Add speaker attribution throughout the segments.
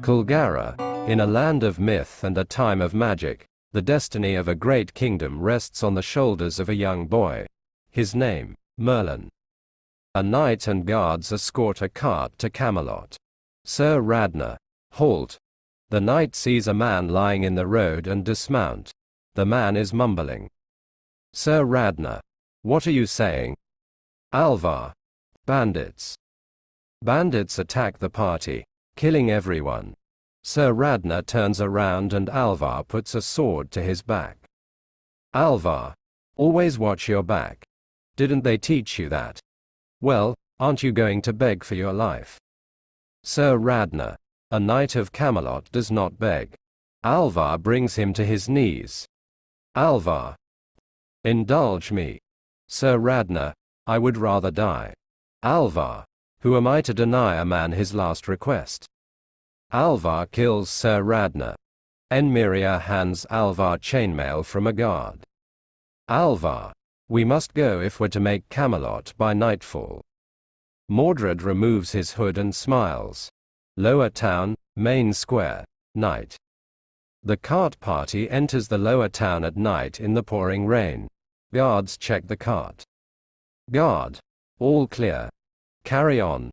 Speaker 1: Kulgara, in a land of myth and a time of magic, the destiny of a great kingdom rests on the shoulders of a young boy. His name, Merlin. A knight and guards escort a cart to Camelot. Sir Radnor, halt. The knight sees a man lying in the road and dismount. The man is mumbling. Sir Radnor, what are you saying? Alvar. Bandits. Bandits attack the party, killing everyone. Sir Radnor turns around and Alvar puts a sword to his back. Alvar. Always watch your back. Didn't they teach you that? Well, aren't you going to beg for your life? Sir Radnor. A knight of Camelot does not beg. Alvar brings him to his knees. Alvar. Indulge me. Sir Radnor. I would rather die. Alvar. Who am I to deny a man his last request? Alvar kills Sir Radnor. Enmiria hands Alvar chainmail from a guard. Alvar. We must go if we're to make Camelot by nightfall. Mordred removes his hood and smiles. Lower Town, Main Square, night. The cart party enters the Lower Town at night in the pouring rain. Guards check the cart. Guard. All clear. Carry on.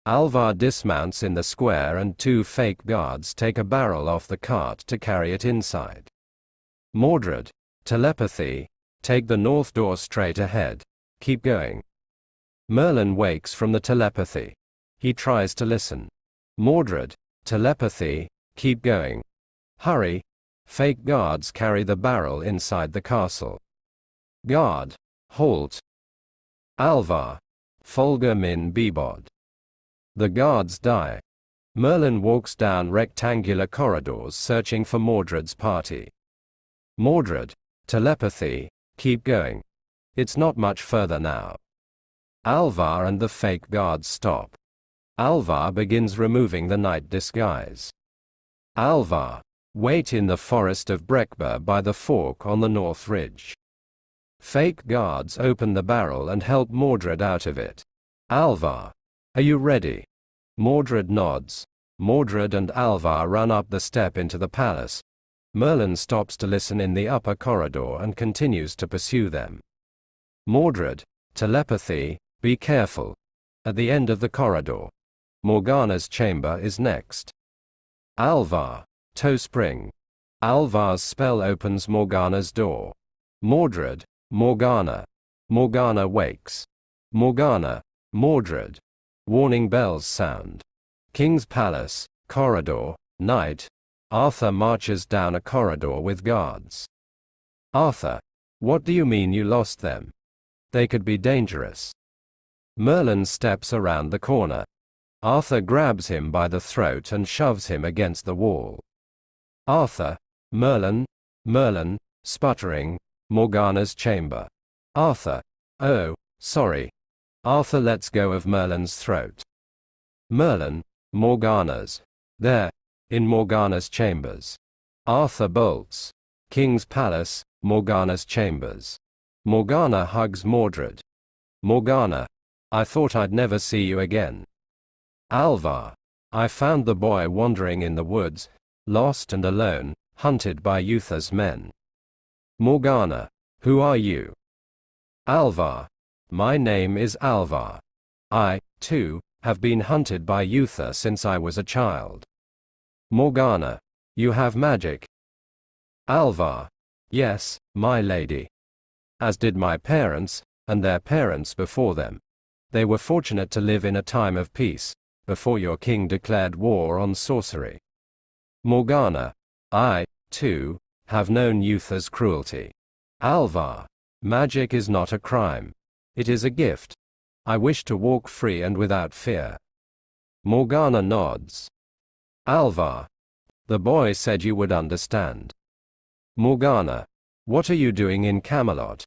Speaker 1: Alvar dismounts in the square and two fake guards take a barrel off the cart to carry it inside. Mordred. Telepathy. Take the north door straight ahead. Keep going. Merlin wakes from the telepathy. He tries to listen. Mordred. Telepathy. Keep going. Hurry. Fake guards carry the barrel inside the castle. Guard. Halt. Alvar. Folger min bebod. The guards die. Merlin walks down rectangular corridors searching for Mordred's party. Mordred. Telepathy. Keep going. It's not much further now. Alvar and the fake guards stop. Alvar begins removing the night disguise. Alvar. Wait in the forest of Brekba by the fork on the north ridge. Fake guards open the barrel and help Mordred out of it. Alvar. Are you ready? Mordred nods. Mordred and Alvar run up the step into the palace. Merlin stops to listen in the upper corridor and continues to pursue them. Mordred. Telepathy. Be careful. At the end of the corridor. Morgana's chamber is next. Alvar. Toe spring. Alvar's spell opens Morgana's door. Mordred. Morgana. Morgana wakes. Morgana. Mordred. Warning bells sound. King's Palace, corridor, night. Arthur marches down a corridor with guards. Arthur. What do you mean you lost them? They could be dangerous. Merlin steps around the corner. Arthur grabs him by the throat and shoves him against the wall. Arthur. Merlin. Merlin, sputtering. Morgana's chamber. Arthur. Oh, sorry. Arthur lets go of Merlin's throat. Merlin. Morgana's. There. In Morgana's chambers. Arthur bolts. King's Palace, Morgana's chambers. Morgana hugs Mordred. Morgana. I thought I'd never see you again. Alvar. I found the boy wandering in the woods, lost and alone, hunted by Uther's men. Morgana. Who are you? Alvar. My name is Alvar. I, too, have been hunted by Uther since I was a child. Morgana. You have magic? Alvar. Yes, my lady. As did my parents, and their parents before them. They were fortunate to live in a time of peace, before your king declared war on sorcery. Morgana. I, too, have known Uther's cruelty. Alvar. Magic is not a crime. It is a gift. I wish to walk free and without fear. Morgana nods. Alvar. The boy said you would understand. Morgana. What are you doing in Camelot?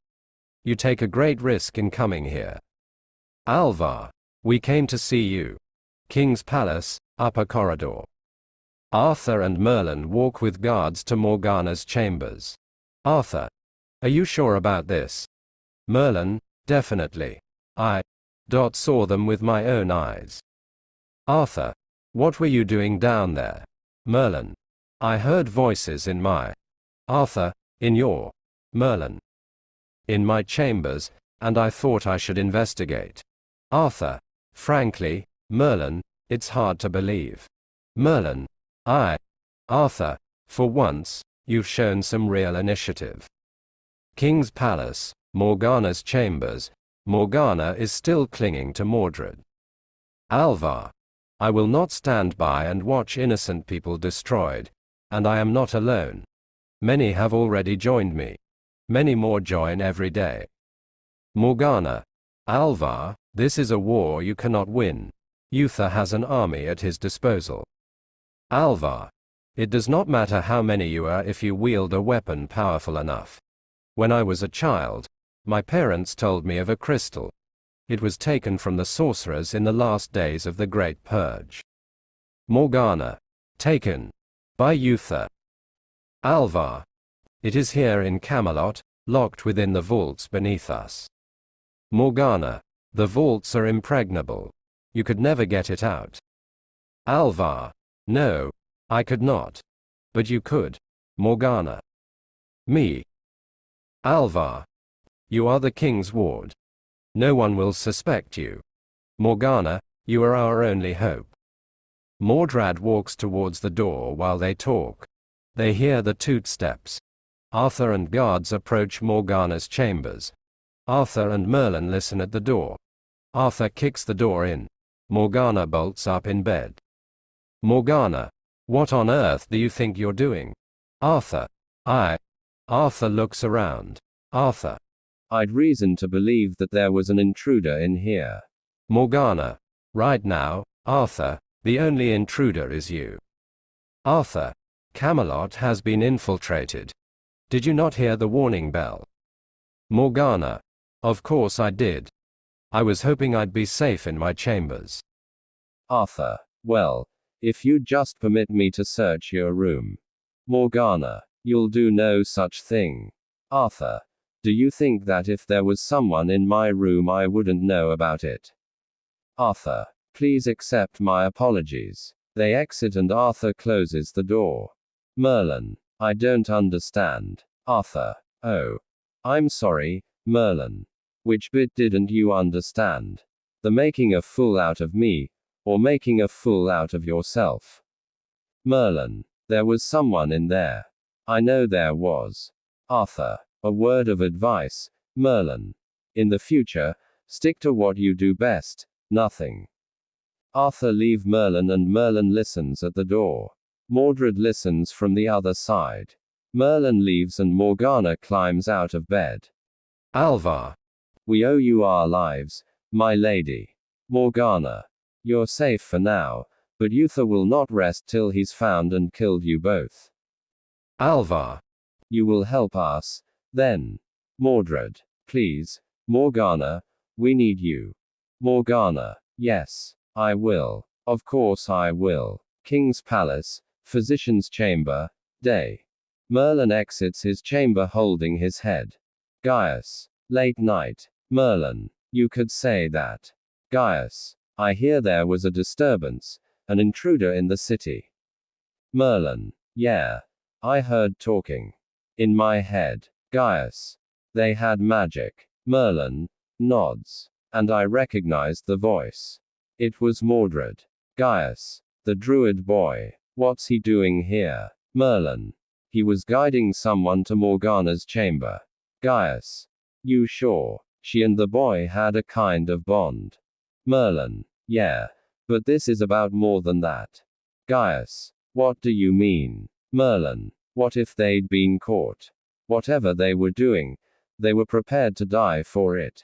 Speaker 1: You take a great risk in coming here. Alvar. We came to see you. King's Palace, upper corridor. Arthur and Merlin walk with guards to Morgana's chambers. Arthur. Are you sure about this? Merlin. Definitely. I saw them with my own eyes. Arthur. What were you doing down there? Merlin. I heard voices in my Arthur, in your Merlin. In my chambers, and I thought I should investigate. Arthur. Frankly, Merlin, it's hard to believe. Merlin. Arthur, for once, you've shown some real initiative. King's Palace, Morgana's chambers. Morgana is still clinging to Mordred. Alvar. I will not stand by and watch innocent people destroyed, and I am not alone. Many have already joined me. Many more join every day. Morgana. Alvar, this is a war you cannot win. Uther has an army at his disposal. Alvar. It does not matter how many you are if you wield a weapon powerful enough. When I was a child, my parents told me of a crystal. It was taken from the sorcerers in the last days of the Great Purge. Morgana. Taken. By Uther. Alvar. It is here in Camelot, locked within the vaults beneath us. Morgana. The vaults are impregnable. You could never get it out. Alvar. No, I could not. But you could. Morgana. Me. Alvar. You are the king's ward. No one will suspect you. Morgana, you are our only hope. Mordred walks towards the door while they talk. They hear the toot steps. Arthur and guards approach Morgana's chambers. Arthur and Merlin listen at the door. Arthur kicks the door in. Morgana bolts up in bed. Morgana. What on earth do you think you're doing? Arthur. Arthur looks around. Arthur. I'd reason to believe that there was an intruder in here. Morgana. Right now, Arthur, the only intruder is you. Arthur. Camelot has been infiltrated. Did you not hear the warning bell? Morgana. Of course I did. I was hoping I'd be safe in my chambers. Arthur. Well, if you'd just permit me to search your room. Morgana. You'll do no such thing. Arthur. Do you think that if there was someone in my room I wouldn't know about it? Arthur. Please accept my apologies. They exit and Arthur closes the door. Merlin. I don't understand. Arthur. Oh. I'm sorry, Merlin. Which bit didn't you understand? The making a fool out of me, or making a fool out of yourself? Merlin. There was someone in there. I know there was. Arthur. A word of advice, Merlin. In the future, stick to what you do best, nothing. Arthur leave Merlin and Merlin listens at the door. Mordred listens from the other side. Merlin leaves and Morgana climbs out of bed. Alvar. We owe you our lives, my lady. Morgana. You're safe for now, but Uther will not rest till he's found and killed you both. Alvar. You will help us, then. Mordred. Please, Morgana, we need you. Morgana. Yes, I will. Of course I will. King's Palace, Physician's Chamber, day. Merlin exits his chamber holding his head. Gaius. Late night. Merlin. You could say that. Gaius. I hear there was a disturbance, an intruder in the city. Merlin. Yeah. I heard talking. In my head. Gaius. They had magic. Merlin. Nods. And I recognized the voice. It was Mordred. Gaius. The druid boy. What's he doing here? Merlin. He was guiding someone to Morgana's chamber. Gaius. You sure? She and the boy had a kind of bond. Merlin. Yeah. But this is about more than that. Gaius. What do you mean? Merlin. What if they'd been caught? Whatever they were doing, they were prepared to die for it.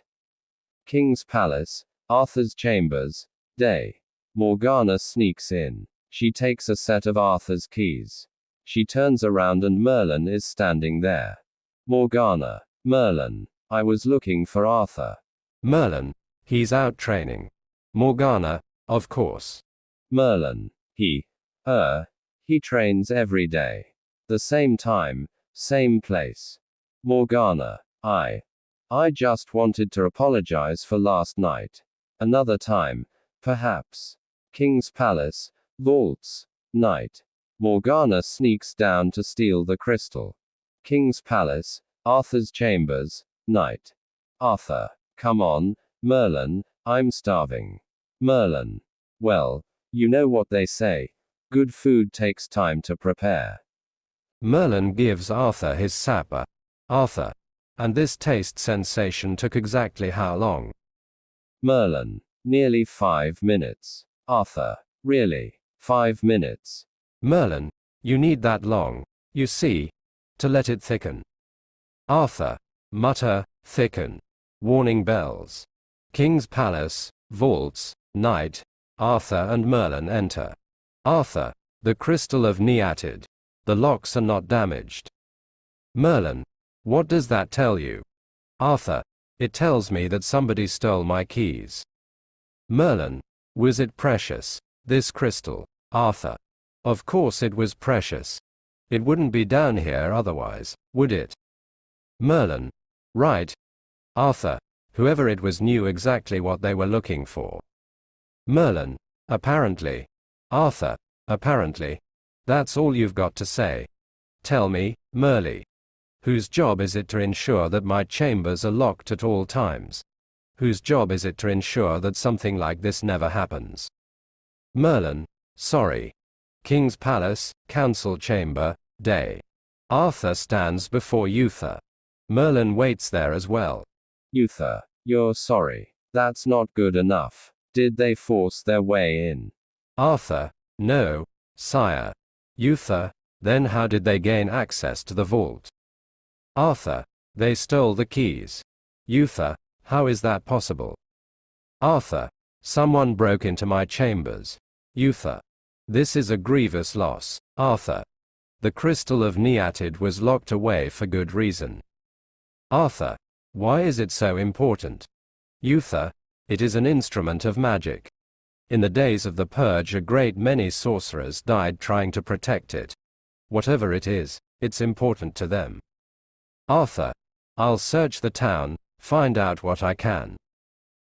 Speaker 1: King's Palace, Arthur's chambers, day. Morgana sneaks in. She takes a set of Arthur's keys. She turns around and Merlin is standing there. Morgana. Merlin. I was looking for Arthur. Merlin. He's out training. Morgana. Of course. Merlin. He trains every day. The same time, same place. Morgana. I just wanted to apologize for last night. Another time, perhaps. King's Palace, vaults, night. Morgana sneaks down to steal the crystal. King's palace, Arthur's chambers, night. Arthur. Come on, Merlin, I'm starving. Merlin. Well, you know what they say. Good food takes time to prepare. Merlin gives Arthur his supper. Arthur. And this taste sensation took exactly how long? Merlin. Nearly 5 minutes. Arthur. Really? 5 minutes? Merlin. You need that long, you see, to let it thicken. Arthur. Mutter, thicken. Warning bells. King's palace, vaults, night. Arthur and Merlin enter. Arthur. The crystal of Neatid. The locks are not damaged. Merlin. What does that tell you? Arthur. It tells me that somebody stole my keys. Merlin. Was it precious, this crystal? Arthur. Of course it was precious. It wouldn't be down here otherwise, would it? Merlin. Right. Arthur. Whoever it was knew exactly what they were looking for. Merlin. Apparently. Arthur. Apparently. That's all you've got to say. Tell me, Merlin. Whose job is it to ensure that my chambers are locked at all times? Whose job is it to ensure that something like this never happens? Merlin. Sorry. King's palace, council chamber, day. Arthur stands before Uther. Merlin waits there as well. Uther. You're sorry. That's not good enough. Did they force their way in? Arthur. No, sire. Uther. Then how did they gain access to the vault? Arthur. They stole the keys. Uther. How is that possible? Arthur. Someone broke into my chambers. Uther. This is a grievous loss, Arthur. The crystal of Neatid was locked away for good reason. Arthur. Why is it so important? Uther. It is an instrument of magic. In the days of the purge a great many sorcerers died trying to protect it. Whatever it is, it's important to them. Arthur. I'll search the town, find out what I can.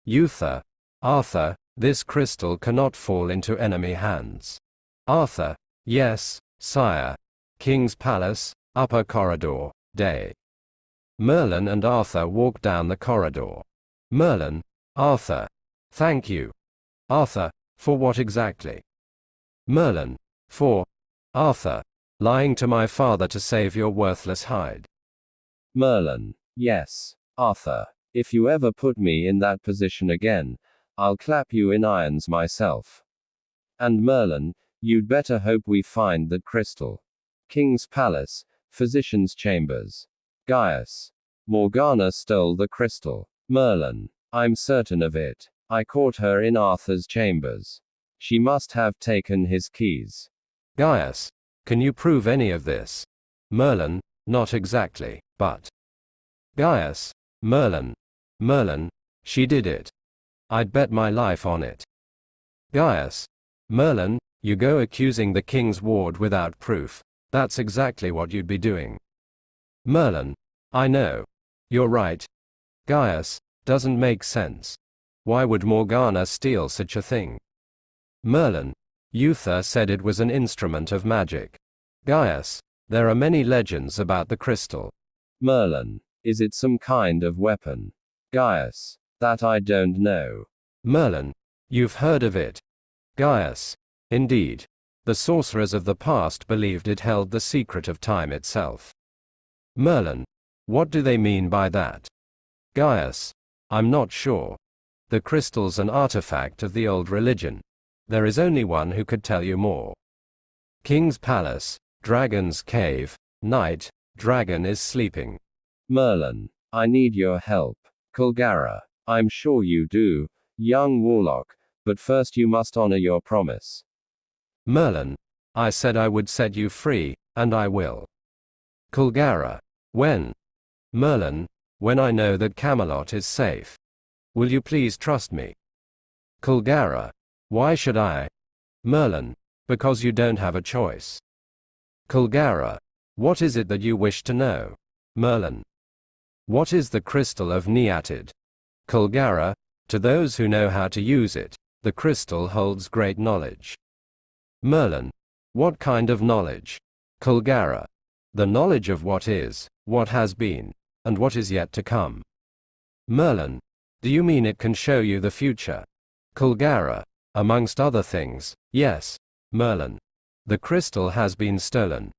Speaker 1: Uther. Arthur, this crystal cannot fall into enemy hands. Arthur. Yes, sire. King's palace, upper corridor, day. Merlin and Arthur walk down the corridor. Merlin. Arthur. Thank you. Arthur. For what exactly? Merlin. For. Arthur. Lying to my father to save your worthless hide. Merlin. Yes, Arthur. If you ever put me in that position again, I'll clap you in irons myself. And Merlin, you'd better hope we find that crystal. King's palace, physician's chambers. Gaius. Morgana stole the crystal. Merlin. I'm certain of it. I caught her in Arthur's chambers. She must have taken his keys. Gaius. Can you prove any of this? Merlin. Not exactly, but. Gaius. Merlin. Merlin. She did it. I'd bet my life on it. Gaius. Merlin, you go accusing the king's ward without proof. That's exactly what you'd be doing. Merlin. I know. You're right. Gaius. Doesn't make sense. Why would Morgana steal such a thing? Merlin. Uther said it was an instrument of magic. Gaius. There are many legends about the crystal. Merlin. Is it some kind of weapon? Gaius. That I don't know. Merlin. You've heard of it. Gaius. Indeed. The sorcerers of the past believed it held the secret of time itself. Merlin. What do they mean by that? Gaius. I'm not sure. The crystal's an artifact of the old religion. There is only one who could tell you more. King's palace, dragon's cave, night, dragon is sleeping. Merlin. I need your help. Kulgara. I'm sure you do, young warlock, but first you must honor your promise. Merlin. I said I would set you free, and I will. Kulgara. When? Merlin. When I know that Camelot is safe. Will you please trust me? Kulgara. Why should I? Merlin. Because you don't have a choice. Kulgara. What is it that you wish to know? Merlin. What is the crystal of Neatid? Kulgara. To those who know how to use it, the crystal holds great knowledge. Merlin. What kind of knowledge? Kulgara. The knowledge of what is, what has been, and what is yet to come. Merlin. Do you mean it can show you the future? Kulgara. Amongst other things, yes. Merlin. The crystal has been stolen.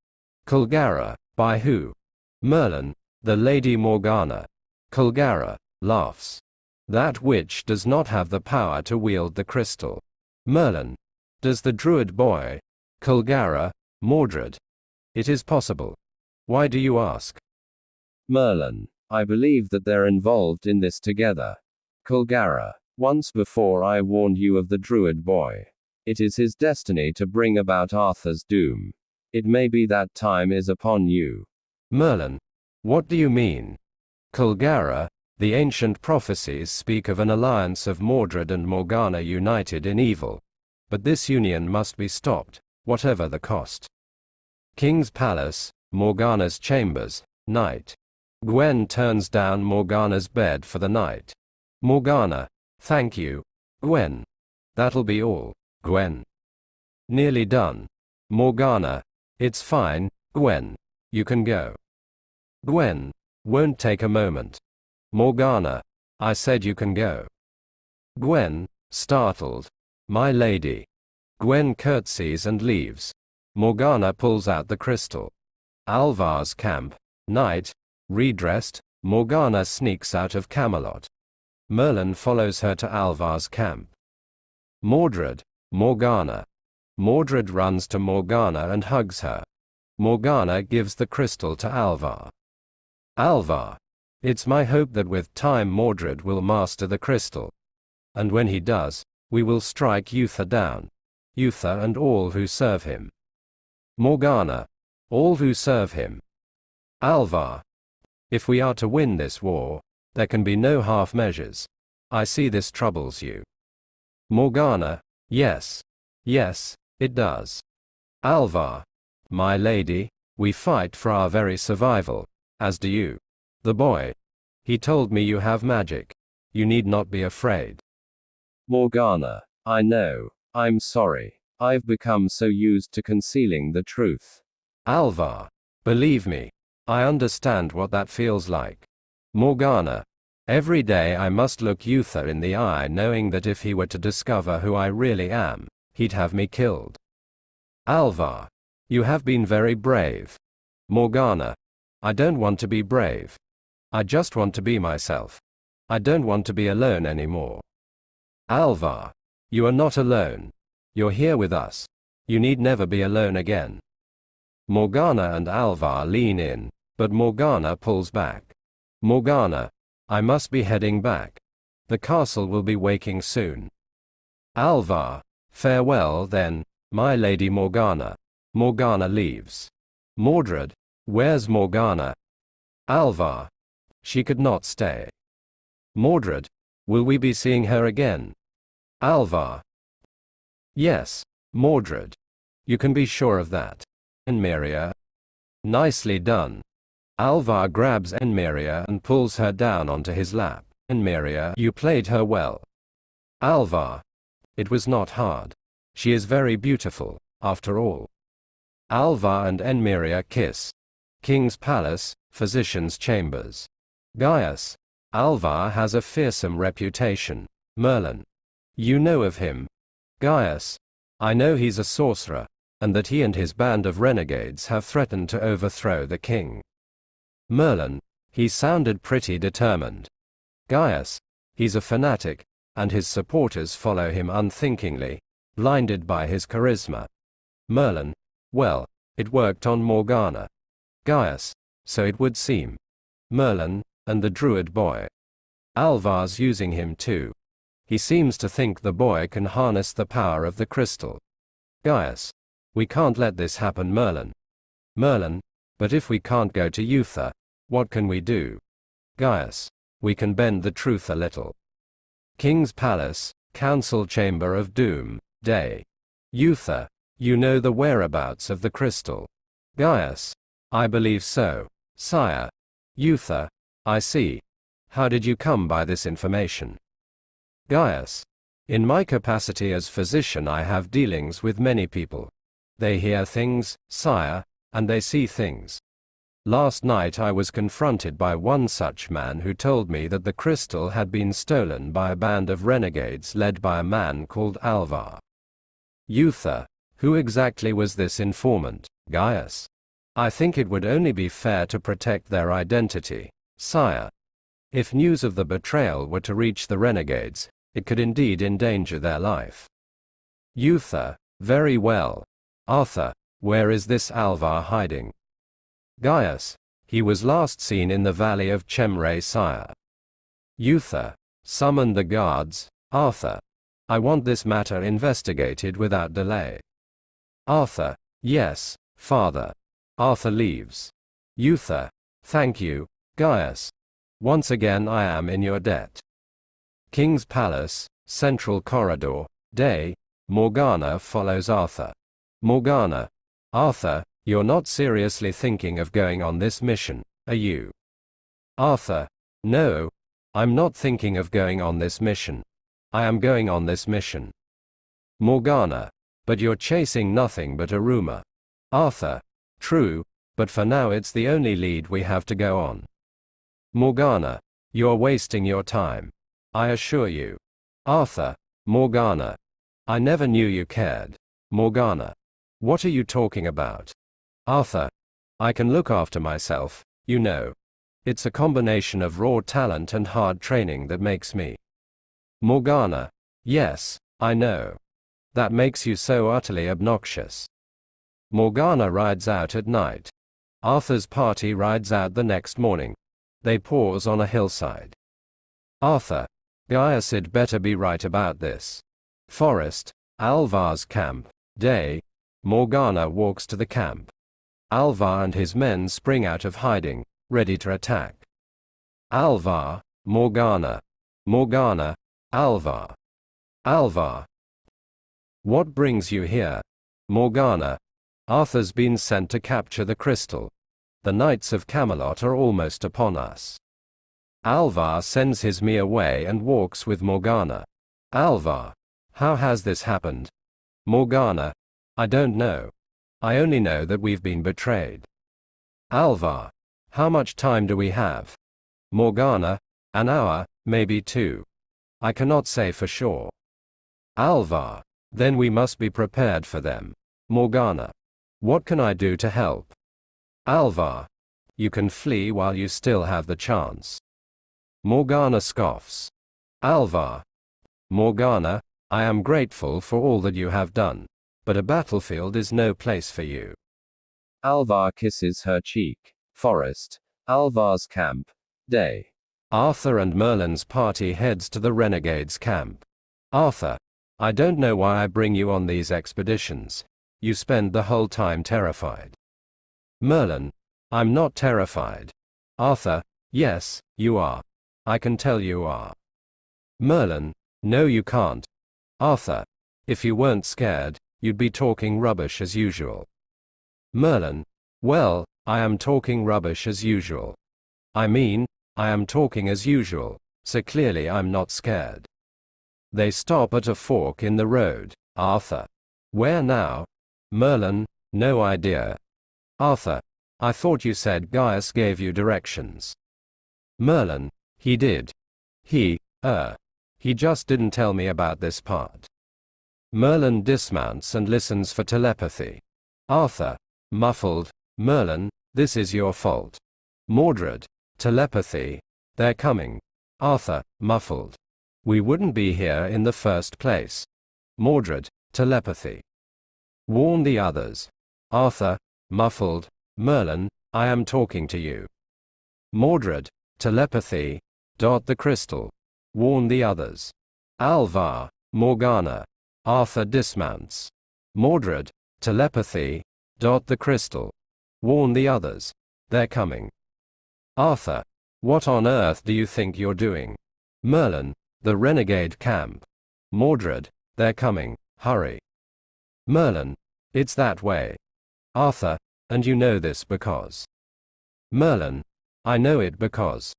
Speaker 1: Kulgara. By who? Merlin. The Lady Morgana. Kulgara laughs. That witch does not have the power to wield the crystal. Merlin. Does the druid boy? Kulgara. Mordred. It is possible. Why do you ask? Merlin. I believe that they're involved in this together. Kulgara. Once before I warned you of the druid boy. It is his destiny to bring about Arthur's doom. It may be that time is upon you. Merlin. What do you mean? Kulgara. The ancient prophecies speak of an alliance of Mordred and Morgana united in evil. But this union must be stopped, whatever the cost. King's Palace, Morgana's chambers, night. Gwen turns down Morgana's bed for the night. Morgana. Thank you, Gwen. That'll be all, Gwen. Nearly done. Morgana. It's fine, Gwen. You can go. Gwen. Won't take a moment. Morgana. I said you can go. Gwen, startled. My lady. Gwen curtsies and leaves. Morgana pulls out the crystal. Alvar's camp, night. Redressed, Morgana sneaks out of Camelot. Merlin follows her to Alvar's camp. Mordred. Morgana. Mordred runs to Morgana and hugs her. Morgana gives the crystal to Alvar. Alvar. It's my hope that with time Mordred will master the crystal. And when he does, we will strike Uther down. Uther and all who serve him. Morgana. All who serve him. Alvar. If we are to win this war, there can be no half measures. I see this troubles you. Morgana. Yes. Yes, it does. Alvar. My lady, we fight for our very survival, as do you. The boy. He told me you have magic. You need not be afraid. Morgana. I know. I'm sorry. I've become so used to concealing the truth. Alvar. Believe me. I understand what that feels like. Morgana. Every day I must look Uther in the eye knowing that if he were to discover who I really am, he'd have me killed. Alvar. You have been very brave. Morgana. I don't want to be brave. I just want to be myself. I don't want to be alone anymore. Alvar. You are not alone. You're here with us. You need never be alone again. Morgana and Alvar lean in, but Morgana pulls back. Morgana. I must be heading back. The castle will be waking soon. Alvar. Farewell then, my lady Morgana. Morgana leaves. Mordred. Where's Morgana? Alvar. She could not stay. Mordred. Will we be seeing her again? Alvar. Yes, Mordred. You can be sure of that. Enmeria. Nicely done. Alvar grabs Enmeria and pulls her down onto his lap. Enmeria, you played her well. Alvar. It was not hard. She is very beautiful, after all. Alvar and Enmeria kiss. King's Palace, Physician's Chambers. Gaius. Alvar has a fearsome reputation. Merlin. You know of him? Gaius. I know he's a sorcerer, and that he and his band of renegades have threatened to overthrow the king. Merlin. He sounded pretty determined. Gaius. He's a fanatic, and his supporters follow him unthinkingly, blinded by his charisma. Merlin. Well, it worked on Morgana. Gaius. So it would seem. Merlin, and the druid boy. Alvar's using him too. He seems to think the boy can harness the power of the crystal. Gaius. We can't let this happen, Merlin. Merlin. But if we can't go to Uther, what can we do? Gaius. We can bend the truth a little. King's Palace, Council Chamber of Doom, day. Uther. You know the whereabouts of the crystal. Gaius. I believe so, sire. Uther. I see. How did you come by this information? Gaius. In my capacity as physician I have dealings with many people. They hear things, sire, and they see things. Last night I was confronted by one such man who told me that the crystal had been stolen by a band of renegades led by a man called Alvar. Uther, who exactly was this informant, Gaius? I think it would only be fair to protect their identity, sire. If news of the betrayal were to reach the renegades, it could indeed endanger their life. Uther, very well. Arthur, where is this Alvar hiding? Gaius, he was last seen in the valley of Chemre, sire. Uther, summon the guards. Arthur, I want this matter investigated without delay. Arthur, yes, father. Arthur leaves. Uther, thank you, Gaius. Once again I am in your debt. King's Palace, Central Corridor, day. Morgana follows Arthur. Morgana, Arthur, you're not seriously thinking of going on this mission, are you? Arthur, no, I'm not thinking of going on this mission. I am going on this mission. Morgana, but you're chasing nothing but a rumor. Arthur, true, but for now it's the only lead we have to go on. Morgana, you're wasting your time. I assure you. Arthur, Morgana, I never knew you cared. Morgana, what are you talking about? Arthur, I can look after myself, you know. It's a combination of raw talent and hard training that makes me. Morgana, yes, I know. That makes you so utterly obnoxious. Morgana rides out at night. Arthur's party rides out the next morning. They pause on a hillside. Arthur, Gaius'd better be right about this. Forest, Alvar's camp, day. Morgana walks to the camp. Alvar and his men spring out of hiding, ready to attack. Alvar, Morgana. Morgana, Alvar. Alvar. What brings you here? Morgana. Arthur's been sent to capture the crystal. The knights of Camelot are almost upon us. Alvar sends his me away and walks with Morgana. Alvar. How has this happened? Morgana. I don't know. I only know that we've been betrayed. Alvar. How much time do we have? Morgana. An hour, maybe 2. I cannot say for sure. Alvar. Then we must be prepared for them. Morgana. What can I do to help? Alvar. You can flee while you still have the chance. Morgana scoffs. Alvar. Morgana, I am grateful for all that you have done, but a battlefield is no place for you. Alvar kisses her cheek. Forest, Alvar's camp, day. Arthur and Merlin's party heads to the renegades' camp. Arthur, I don't know why I bring you on these expeditions. You spend the whole time terrified. Merlin, I'm not terrified. Arthur, yes, you are. I can tell you are. Merlin, no you can't. Arthur, if you weren't scared, you'd be talking rubbish as usual. Merlin, well, I am talking rubbish as usual. I mean, I am talking as usual, so clearly I'm not scared. They stop at a fork in the road. Arthur, where now? Merlin, no idea. Arthur, I thought you said Gaius gave you directions. Merlin, he did. He just didn't tell me about this part. Merlin dismounts and listens for telepathy. Arthur, muffled, Merlin, this is your fault. Mordred, telepathy, they're coming. Arthur, muffled. We wouldn't be here in the first place. Mordred, telepathy. Warn the others. Arthur, muffled, Merlin, I am talking to you. Mordred, telepathy, the crystal. Warn the others. Alvar, Morgana. Arthur dismounts. Mordred, telepathy, the crystal. Warn the others. They're coming. Arthur, what on earth do you think you're doing? Merlin, the renegade camp. Mordred, they're coming, hurry. Merlin, it's that way. Arthur, and you know this because. Merlin, I know it because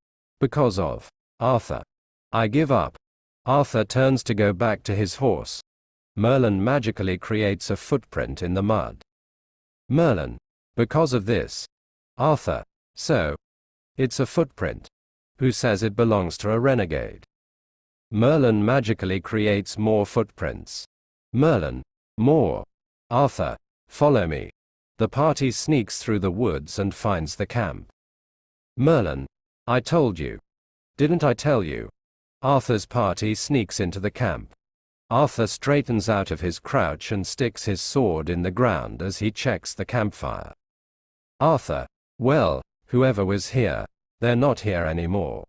Speaker 1: of. Arthur, I give up. Arthur turns to go back to his horse. Merlin magically creates a footprint in the mud. Merlin. Because of this. Arthur. So. It's a footprint. Who says it belongs to a renegade? Merlin magically creates more footprints. Merlin. More. Arthur. Follow me. The party sneaks through the woods and finds the camp. Merlin. I told you. Didn't I tell you? Arthur's party sneaks into the camp. Arthur straightens out of his crouch and sticks his sword in the ground as he checks the campfire. Arthur. Well, whoever was here, they're not here anymore.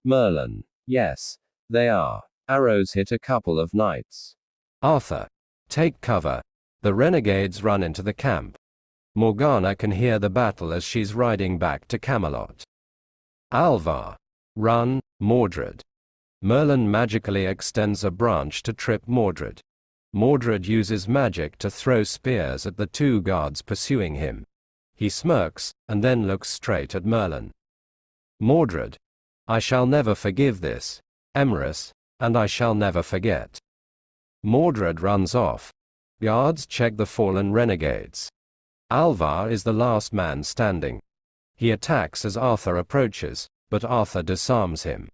Speaker 1: Merlin. Yes, they are. Arrows hit a couple of knights. Arthur. Take cover. The renegades run into the camp. Morgana can hear the battle as she's riding back to Camelot. Alvar. Run, Mordred. Merlin magically extends a branch to trip Mordred. Mordred uses magic to throw spears at the two guards pursuing him. He smirks, and then looks straight at Merlin. Mordred. I shall never forgive this, Emrys, and I shall never forget. Mordred runs off. Guards check the fallen renegades. Alvar is the last man standing. He attacks as Arthur approaches, but Arthur disarms him.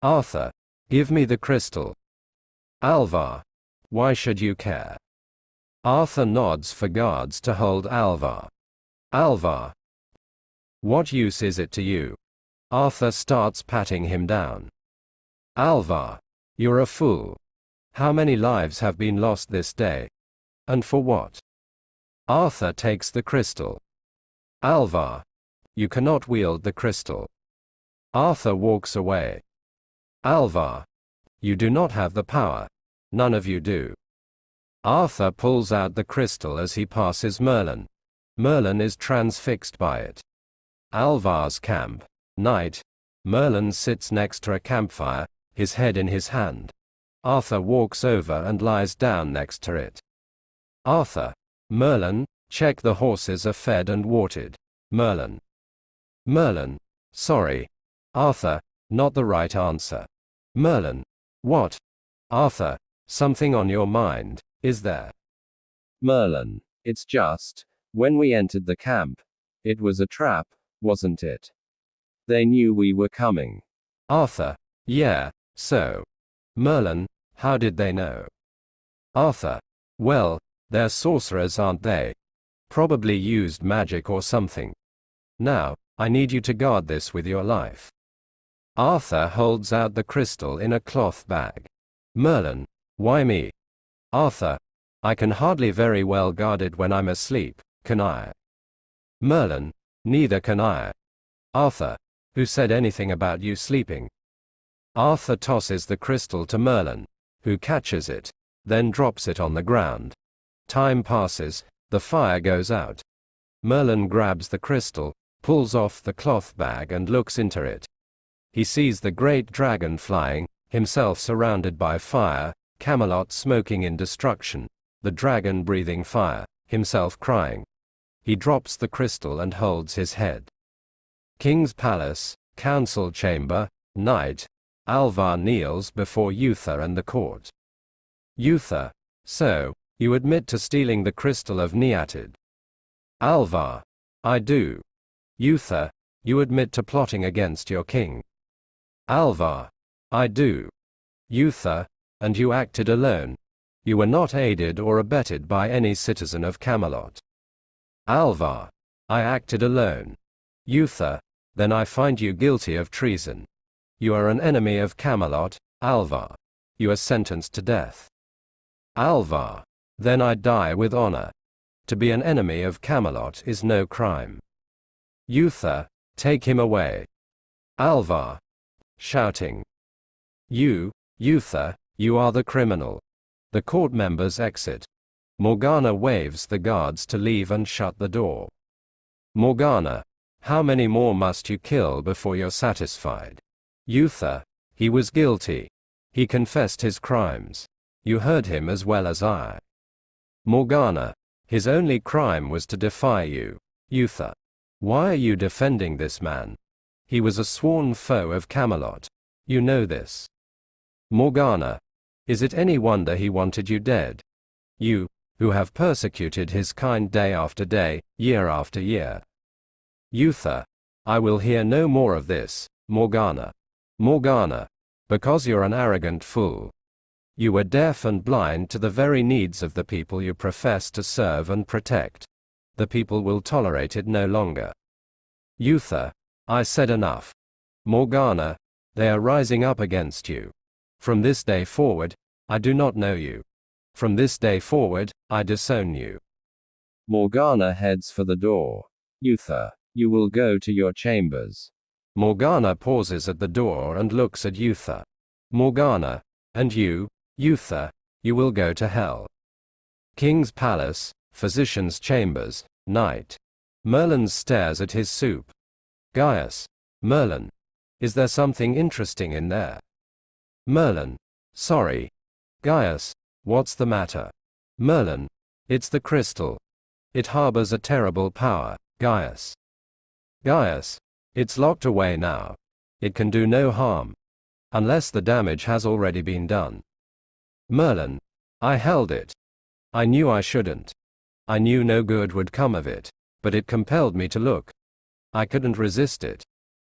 Speaker 1: Arthur. Give me the crystal. Alvar. Why should you care? Arthur nods for guards to hold Alvar. Alvar. What use is it to you? Arthur starts patting him down. Alvar. You're a fool. How many lives have been lost this day? And for what? Arthur takes the crystal. Alvar. You cannot wield the crystal. Arthur walks away. Alvar. You do not have the power. None of you do. Arthur pulls out the crystal as he passes Merlin. Merlin is transfixed by it. Alvar's camp. Night. Merlin sits next to a campfire, his head in his hand. Arthur walks over and lies down next to it. Arthur. Merlin, check the horses are fed and watered. Merlin. Merlin. Sorry. Arthur. Not the right answer. Merlin. What? Arthur. Something on your mind, is there? Merlin. It's just, when we entered the camp, it was a trap, wasn't it? They knew we were coming. Arthur. Yeah, so. Merlin. How did they know? Arthur. Well, they're sorcerers, aren't they? Probably used magic or something. Now, I need you to guard this with your life. Arthur holds out the crystal in a cloth bag. Merlin. Why me? Arthur. I can hardly very well guard it when I'm asleep, can I? Merlin. Neither can I. Arthur. Who said anything about you sleeping? Arthur tosses the crystal to Merlin, who catches it, then drops it on the ground. Time passes, the fire goes out. Merlin grabs the crystal, pulls off the cloth bag and looks into it. He sees the great dragon flying, himself surrounded by fire, Camelot smoking in destruction, the dragon breathing fire, himself crying. He drops the crystal and holds his head. King's palace, council chamber, night. Alvar kneels before Uther and the court. Uther. So, you admit to stealing the crystal of Neatid? Alvar. I do. Uther. You admit to plotting against your king? Alvar. I do. Uther. And you acted alone. You were not aided or abetted by any citizen of Camelot. Alvar. I acted alone. Uther. Then I find you guilty of treason. You are an enemy of Camelot, Alvar. You are sentenced to death. Alvar. Then I die with honor. To be an enemy of Camelot is no crime. Uther. Take him away. Alvar. Shouting. You, Uther, you are the criminal. The court members exit. Morgana waves the guards to leave and shut the door. Morgana. How many more must you kill before you're satisfied? Uther. He was guilty. He confessed his crimes. You heard him as well as I. Morgana. His only crime was to defy you. Uther. Why are you defending this man? He was a sworn foe of Camelot. You know this. Morgana. Is it any wonder he wanted you dead? You, who have persecuted his kind day after day, year after year. Uther, I will hear no more of this, Morgana. Morgana, because you're an arrogant fool. You were deaf and blind to the very needs of the people you profess to serve and protect. The people will tolerate it no longer. Uther, I said enough. Morgana, they are rising up against you. From this day forward, I do not know you. From this day forward, I disown you. Morgana heads for the door. Uther, you will go to your chambers. Morgana pauses at the door and looks at Uther. Morgana, and you, Uther, you will go to hell. King's palace, physician's chambers, night. Merlin stares at his soup. Gaius, Merlin, is there something interesting in there? Merlin, sorry. Gaius, what's the matter? Merlin, it's the crystal. It harbors a terrible power, Gaius. Gaius, it's locked away now. It can do no harm. Unless the damage has already been done. Merlin, I held it. I knew I shouldn't. I knew no good would come of it, but it compelled me to look. I couldn't resist it.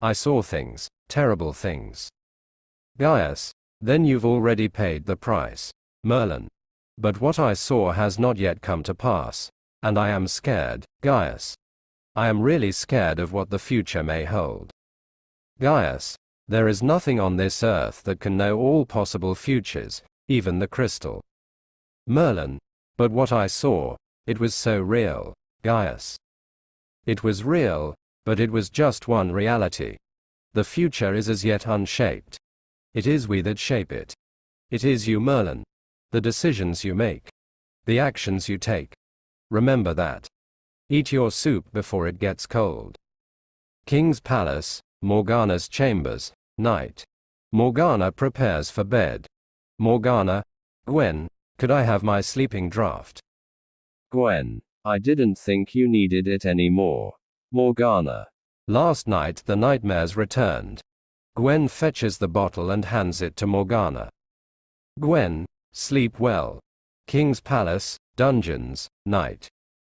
Speaker 1: I saw things, terrible things. Gaius, then you've already paid the price. Merlin, but what I saw has not yet come to pass, and I am scared, Gaius. I am really scared of what the future may hold. Gaius, there is nothing on this earth that can know all possible futures, even the crystal. Merlin, but what I saw, it was so real, Gaius. It was real, but it was just one reality. The future is as yet unshaped. It is we that shape it. It is you, Merlin. The decisions you make. The actions you take. Remember that. Eat your soup before it gets cold. King's palace, Morgana's chambers, night. Morgana prepares for bed. Morgana, Gwen, could I have my sleeping draught? Gwen, I didn't think you needed it anymore. Morgana, last night the nightmares returned. Gwen fetches the bottle and hands it to Morgana. Gwen, sleep well. King's palace, dungeons, night.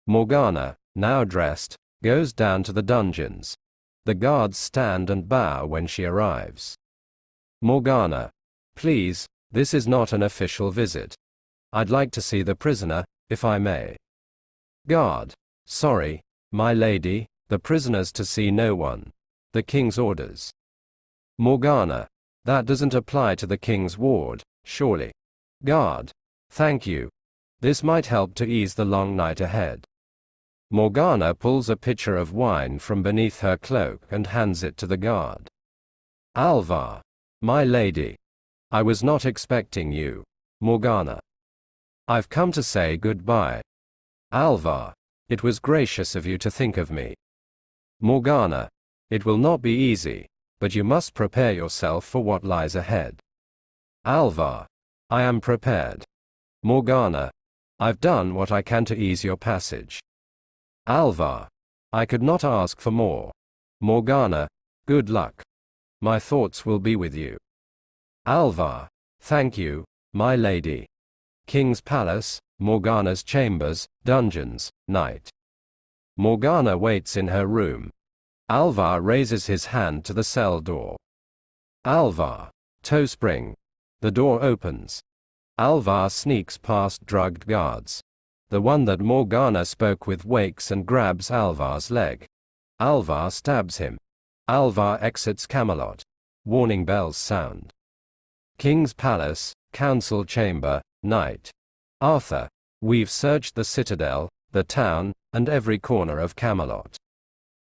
Speaker 1: Morgana, now dressed, goes down to the dungeons. The guards stand and bow when she arrives. Morgana, please, this is not an official visit. I'd like to see the prisoner, if I may. Guard, sorry, my lady, the prisoner's to see no one. The king's orders. Morgana, that doesn't apply to the king's ward, surely. Guard, thank you. This might help to ease the long night ahead. Morgana pulls a pitcher of wine from beneath her cloak and hands it to the guard. Alvar, my lady. I was not expecting you. Morgana. I've come to say goodbye. Alvar, it was gracious of you to think of me. Morgana, it will not be easy, but you must prepare yourself for what lies ahead. Alvar, I am prepared. Morgana, I've done what I can to ease your passage. Alvar, I could not ask for more. Morgana, good luck. My thoughts will be with you. Alvar, thank you, my lady. King's palace, Morgana's chambers, dungeons, night. Morgana waits in her room. Alvar raises his hand to the cell door. Alvar, toe spring. The door opens. Alvar sneaks past drugged guards. The one that Morgana spoke with wakes and grabs Alvar's leg. Alvar stabs him. Alvar exits Camelot. Warning bells sound. King's palace, council chamber, night. Arthur, we've searched the citadel, the town, and every corner of Camelot.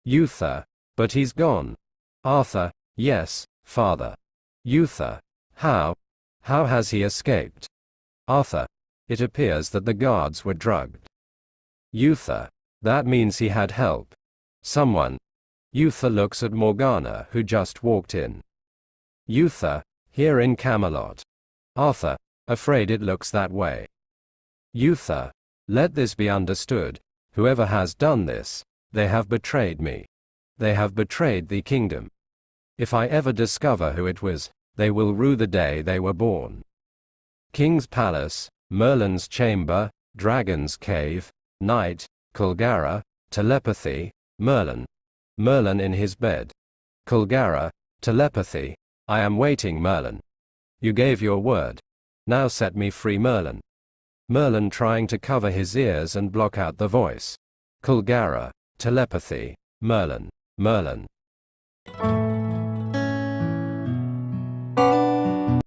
Speaker 1: Uther, but he's gone. Arthur, yes, father. Uther, how has he escaped? Arthur, it appears that the guards were drugged. Uther, that means he had help. Someone. Uther looks at Morgana, who just walked in. Uther, here in Camelot. Arthur, afraid it looks that way. Uther, let this be understood, whoever has done this, they have betrayed me. They have betrayed the kingdom. If I ever discover who it was, they will rue the day they were born. King's palace, Merlin's chamber, Dragon's Cave, Night, Kulgara, Telepathy, Merlin. Merlin in his bed. Kulgara, Telepathy, I am waiting, Merlin. You gave your word. Now set me free, Merlin. Merlin trying to cover his ears and block out the voice. Kulgara, Telepathy, Merlin, Merlin.